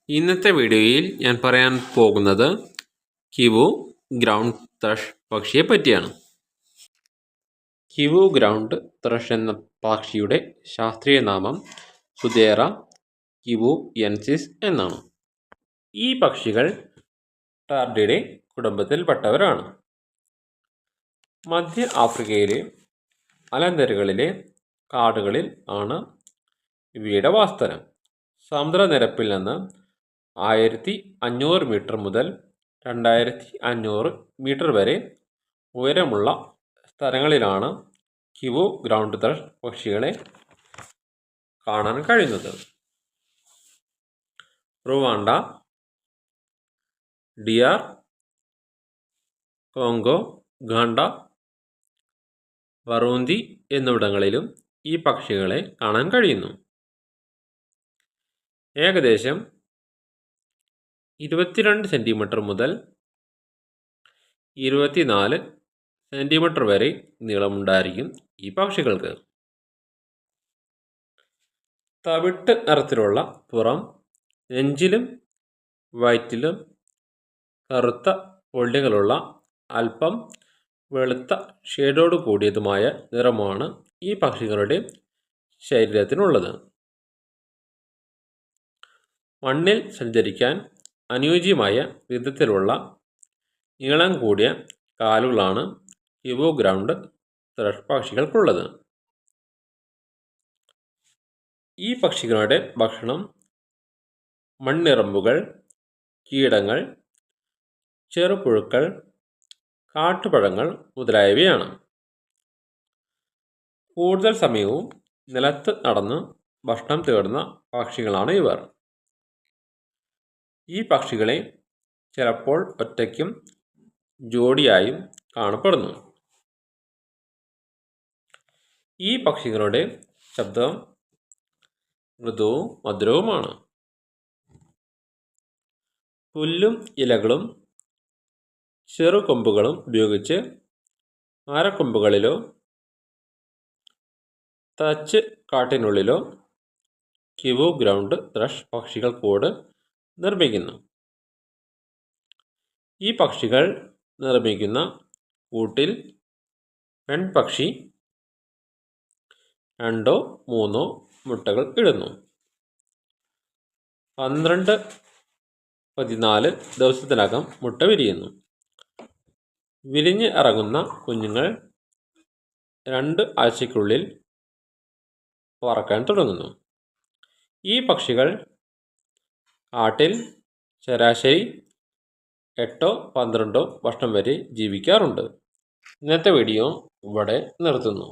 ഇന്നത്തെ വീഡിയോയിൽ ഞാൻ പറയാൻ പോകുന്നത് കിവു ഗ്രൗണ്ട് ത്രഷ് പക്ഷിയെ പറ്റിയാണ്. കിവു ഗ്രൗണ്ട് ത്രഷ് എന്ന പക്ഷിയുടെ ശാസ്ത്രീയ നാമം സുദേറ കിവുയെൻസിസ് എന്നാണ്. ഈ പക്ഷികൾ ടാർഡിഡേ കുടുംബത്തിൽപ്പെട്ടവരാണ്. മധ്യ ആഫ്രിക്കയിലെ മലനിരകളിലെ കാടുകളിൽ ആണ് ഇവയുടെ വാസസ്ഥലം. സമുദ്രനിരപ്പിൽ നിന്ന് 1500 മീറ്റർ മുതൽ 2500 മീറ്റർ വരെ ഉയരമുള്ള സ്ഥലങ്ങളിലാണ് കിവു ഗ്രൗണ്ട് ത്രഷ് പക്ഷികളെ കാണാൻ കഴിയുന്നത്. റുവാണ്ട, DR, കോങ്കോ, ഉഗാണ്ട, ബറൂന്തി എന്നിവിടങ്ങളിലും ഈ പക്ഷികളെ കാണാൻ കഴിയുന്നു. ഏകദേശം 22 സെൻറ്റിമീറ്റർ മുതൽ 24 സെൻറ്റിമീറ്റർ വരെ നീളമുണ്ടായിരിക്കും ഈ പക്ഷികൾക്ക്. തവിട്ട് നിറത്തിലുള്ള പുറം, നെഞ്ചിലും വയറ്റിലും കറുത്ത പുള്ളികളുള്ള അല്പം വെളുത്ത ഷേഡോട് കൂടിയതുമായ നിറമാണ് ഈ പക്ഷികളുടെ ശരീരത്തിനുള്ളത്. മണ്ണിൽ സഞ്ചരിക്കാൻ അനുയോജ്യമായ വിധത്തിലുള്ള നീളം കൂടിയ കാലുകളാണ് കിവു ഗ്രൗണ്ട് ത്രഷ് പക്ഷികൾക്കുള്ളത്. ഈ പക്ഷികളുടെ ഭക്ഷണം മണ്ണിറമ്പുകൾ, കീടങ്ങൾ, ചെറുപുഴുക്കൾ, കാട്ടുപഴങ്ങൾ മുതലായവയാണ്. കൂടുതൽ സമയവും നിലത്ത് നടന്ന് ഭക്ഷണം തേടുന്ന പക്ഷികളാണ് ഇവർ. ഈ പക്ഷികളെ ചിലപ്പോൾ ഒറ്റയ്ക്കും ജോഡിയായും കാണപ്പെടുന്നു. ഈ പക്ഷികളുടെ ശബ്ദം മൃദുവും മധുരവുമാണ്. പുല്ലും ഇലകളും ചെറുകൊമ്പുകളും ഉപയോഗിച്ച് മരക്കൊമ്പുകളിലോ തച്ച് കാട്ടിനുള്ളിലോ കിവു ഗ്രൗണ്ട് ത്രഷ് പക്ഷികൾ കൂട് നിർമ്മിക്കുന്നു. ഈ പക്ഷികൾ നിർമ്മിക്കുന്ന കൂട്ടിൽ പെൺപക്ഷി 2-3 മുട്ടകൾ ഇടുന്നു. 12-14 ദിവസത്തിനകം മുട്ട വിരിയുന്നു. വിരിഞ്ഞ് ഇറങ്ങുന്ന കുഞ്ഞുങ്ങൾ 2 ആഴ്ചയ്ക്കുള്ളിൽ പറക്കാൻ തുടങ്ങുന്നു. ഈ പക്ഷികൾ കാട്ടിൽ ശരാശരി 8-12 വർഷം വരെ ജീവിക്കാറുണ്ട്. ഇന്നത്തെ വീഡിയോ ഇവിടെ നിർത്തുന്നു.